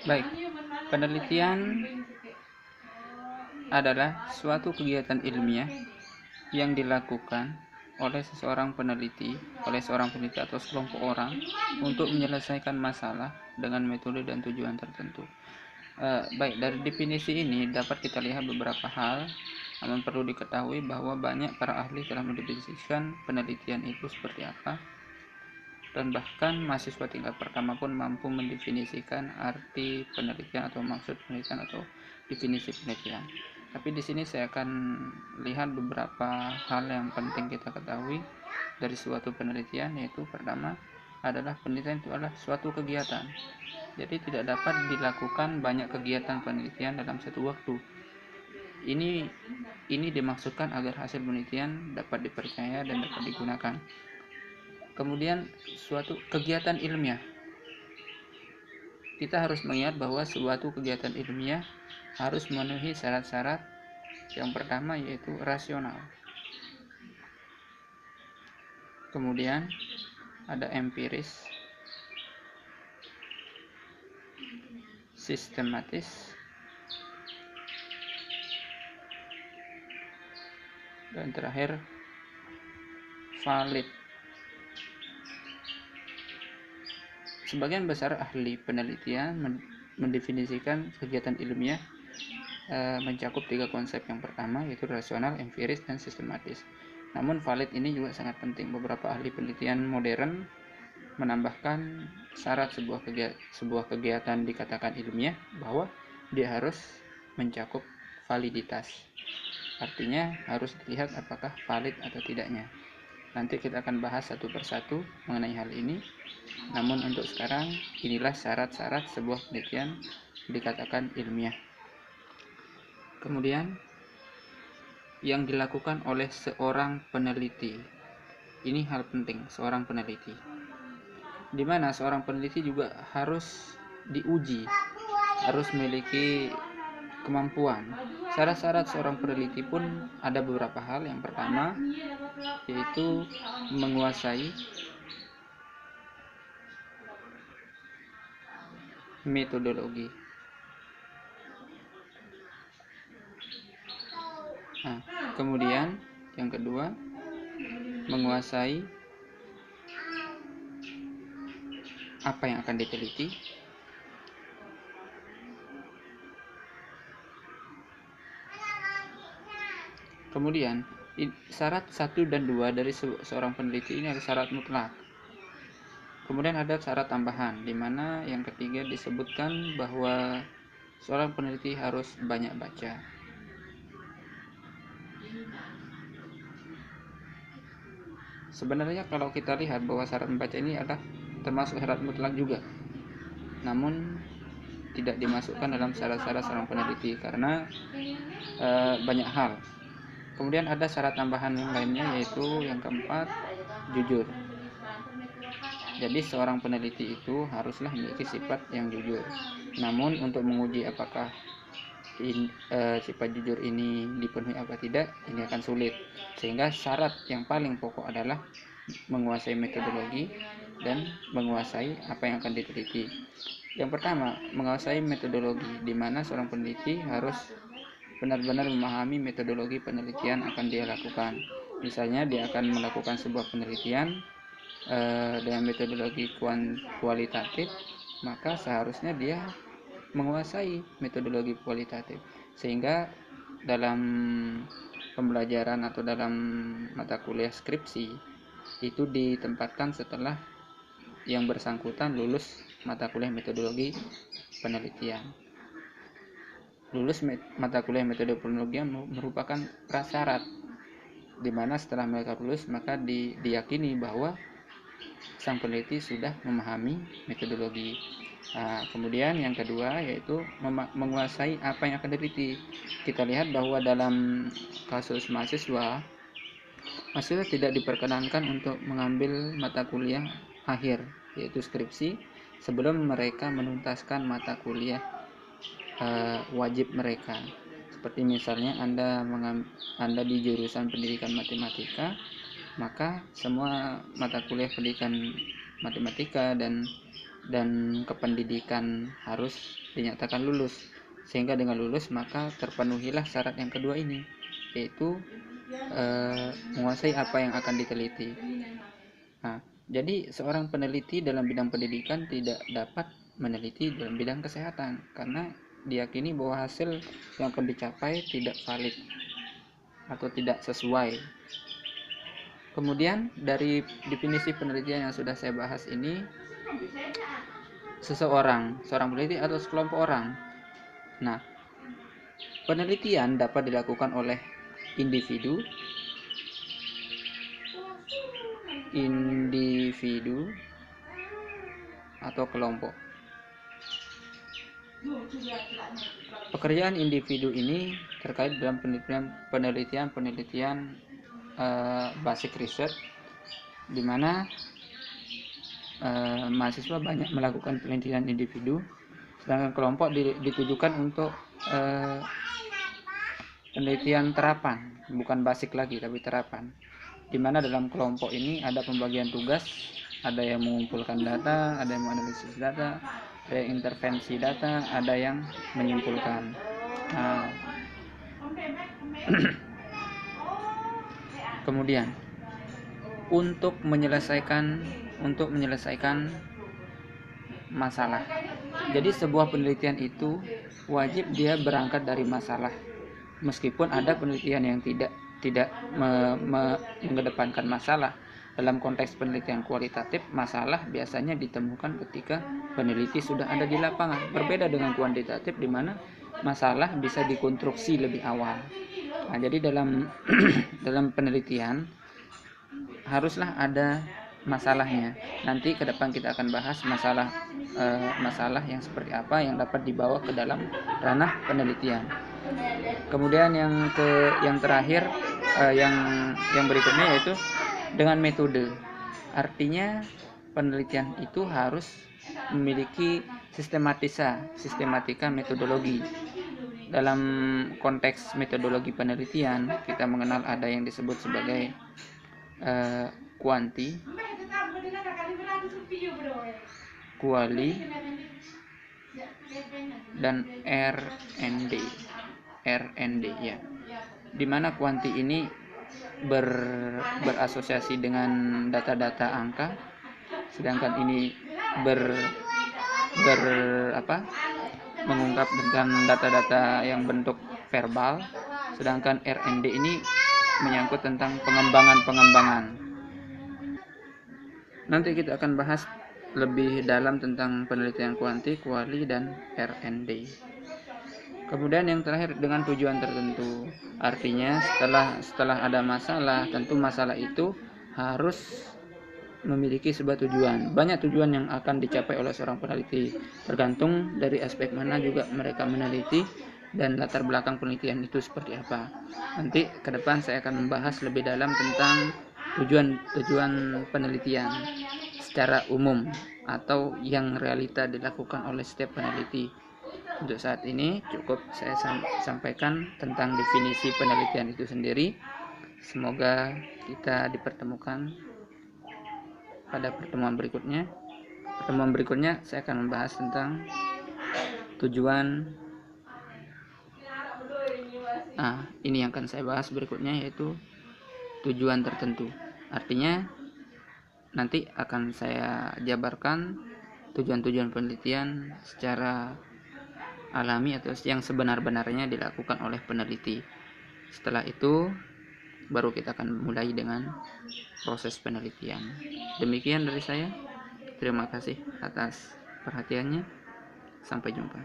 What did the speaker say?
Baik, penelitian adalah suatu kegiatan ilmiah yang dilakukan oleh seorang peneliti atau sekelompok orang untuk menyelesaikan masalah dengan metode dan tujuan tertentu. Baik, dari definisi ini dapat kita lihat beberapa hal, namun perlu diketahui bahwa banyak para ahli telah mendefinisikan penelitian itu seperti apa, dan bahkan mahasiswa tingkat pertama pun mampu mendefinisikan arti penelitian atau maksud penelitian atau definisi penelitian. Tapi di sini saya akan lihat beberapa hal yang penting kita ketahui dari suatu penelitian, yaitu pertama adalah penelitian itu adalah suatu kegiatan. Jadi tidak dapat dilakukan banyak kegiatan penelitian dalam satu waktu. Ini dimaksudkan agar hasil penelitian dapat dipercaya dan dapat digunakan. Kemudian suatu kegiatan ilmiah. Kita harus mengingat bahwa suatu kegiatan ilmiah harus memenuhi syarat-syarat. Yang pertama yaitu rasional. Kemudian ada empiris, sistematis, dan terakhir valid. Sebagian besar ahli penelitian mendefinisikan kegiatan ilmiah mencakup tiga konsep. Yang pertama yaitu rasional, empiris, dan sistematis. Namun valid ini juga sangat penting. Beberapa ahli penelitian modern menambahkan syarat sebuah kegiatan dikatakan ilmiah bahwa dia harus mencakup validitas. Artinya harus dilihat apakah valid atau tidaknya. Nanti kita akan bahas satu persatu mengenai hal ini. Namun untuk sekarang inilah syarat-syarat sebuah penelitian dikatakan ilmiah. Kemudian yang dilakukan oleh seorang peneliti. Ini hal penting, seorang peneliti. Di mana seorang peneliti juga harus diuji, harus memiliki kemampuan. Syarat-syarat seorang peneliti pun ada beberapa hal. Yang pertama yaitu menguasai metodologi. Kemudian yang kedua menguasai apa yang akan diteliti. Kemudian syarat 1 dan 2 dari seorang peneliti ini adalah syarat mutlak. Kemudian ada syarat tambahan, di mana yang ketiga disebutkan bahwa seorang peneliti harus banyak baca. Sebenarnya kalau kita lihat bahwa syarat membaca ini adalah termasuk syarat mutlak juga, namun tidak dimasukkan dalam syarat-syarat seorang peneliti karena banyak hal. Kemudian ada syarat tambahan yang lainnya, yaitu yang keempat, jujur. Jadi seorang peneliti itu haruslah memiliki sifat yang jujur. Namun untuk menguji apakah sifat jujur ini dipenuhi atau tidak, ini akan sulit. Sehingga syarat yang paling pokok adalah menguasai metodologi dan menguasai apa yang akan diteliti. Yang pertama, menguasai metodologi, di mana seorang peneliti harus benar-benar memahami metodologi penelitian akan dia lakukan. Misalnya dia akan melakukan sebuah penelitian dengan metodologi kualitatif, maka seharusnya dia menguasai metodologi kualitatif, sehingga dalam pembelajaran atau dalam mata kuliah skripsi itu ditempatkan setelah yang bersangkutan lulus mata kuliah metodologi penelitian. Lulus mata kuliah metode penelitian merupakan prasyarat, di mana setelah mereka lulus maka diyakini bahwa sang peneliti sudah memahami metodologi. Kemudian yang kedua yaitu menguasai apa yang akan diteliti. Kita lihat bahwa dalam kasus mahasiswa tidak diperkenankan untuk mengambil mata kuliah akhir, yaitu skripsi, sebelum mereka menuntaskan mata kuliah wajib mereka. Seperti misalnya Anda di jurusan pendidikan matematika, maka semua mata kuliah pendidikan matematika dan dan kependidikan harus dinyatakan lulus, sehingga dengan lulus maka terpenuhilah syarat yang kedua ini, yaitu menguasai apa yang akan diteliti. Nah, jadi seorang peneliti dalam bidang pendidikan tidak dapat meneliti dalam bidang kesehatan karena diyakini bahwa hasil yang akan dicapai tidak valid atau tidak sesuai. Kemudian dari definisi penelitian yang sudah saya bahas ini, seorang peneliti atau sekelompok orang. Nah, penelitian dapat dilakukan oleh individu atau kelompok. Pekerjaan individu ini terkait dalam penelitian basic research, di mana mahasiswa banyak melakukan penelitian individu, sedangkan kelompok ditujukan untuk penelitian terapan, bukan basic lagi tapi terapan, di mana dalam kelompok ini ada pembagian tugas, ada yang mengumpulkan data, ada yang menganalisis data, ada yang intervensi data, ada yang menyimpulkan. Nah, kemudian untuk menyelesaikan masalah. Jadi sebuah penelitian itu wajib dia berangkat dari masalah. Meskipun ada penelitian yang tidak mengedepankan masalah. Dalam konteks penelitian kualitatif, masalah biasanya ditemukan ketika peneliti sudah ada di lapangan. Berbeda dengan kuantitatif, di mana masalah bisa dikonstruksi lebih awal. Nah, jadi dalam dalam penelitian haruslah ada masalahnya. Nanti ke depan kita akan bahas masalah yang seperti apa yang dapat dibawa ke dalam ranah penelitian. Kemudian yang terakhir, yang berikutnya yaitu dengan metode. Artinya penelitian itu harus memiliki sistematika metodologi. Dalam konteks metodologi penelitian, kita mengenal ada yang disebut sebagai kuanti, kuali, dan R&D ya. Dimana kuanti ini berasosiasi dengan data-data angka, sedangkan ini mengungkap tentang data-data yang bentuk verbal, sedangkan R&D ini menyangkut tentang pengembangan. Nanti kita akan bahas lebih dalam tentang penelitian kuanti, kuali, dan R&D. Kemudian yang terakhir dengan tujuan tertentu. Artinya setelah ada masalah, tentu masalah itu harus memiliki sebuah tujuan. Banyak tujuan yang akan dicapai oleh seorang peneliti, tergantung dari aspek mana juga mereka meneliti dan latar belakang penelitian itu seperti apa. Nanti ke depan saya akan membahas lebih dalam tentang tujuan penelitian secara umum atau yang realita dilakukan oleh setiap peneliti. Untuk saat ini cukup saya sampaikan tentang definisi penelitian itu sendiri. Semoga kita dipertemukan pada pertemuan berikutnya. Pertemuan berikutnya saya akan membahas tentang tujuan. Ini yang akan saya bahas berikutnya, yaitu tujuan tertentu. Artinya nanti akan saya jabarkan tujuan-tujuan penelitian secara alami atau yang sebenar-benarnya dilakukan oleh peneliti. Setelah itu baru kita akan mulai dengan proses penelitian. Demikian dari saya. Terima kasih atas perhatiannya. Sampai jumpa.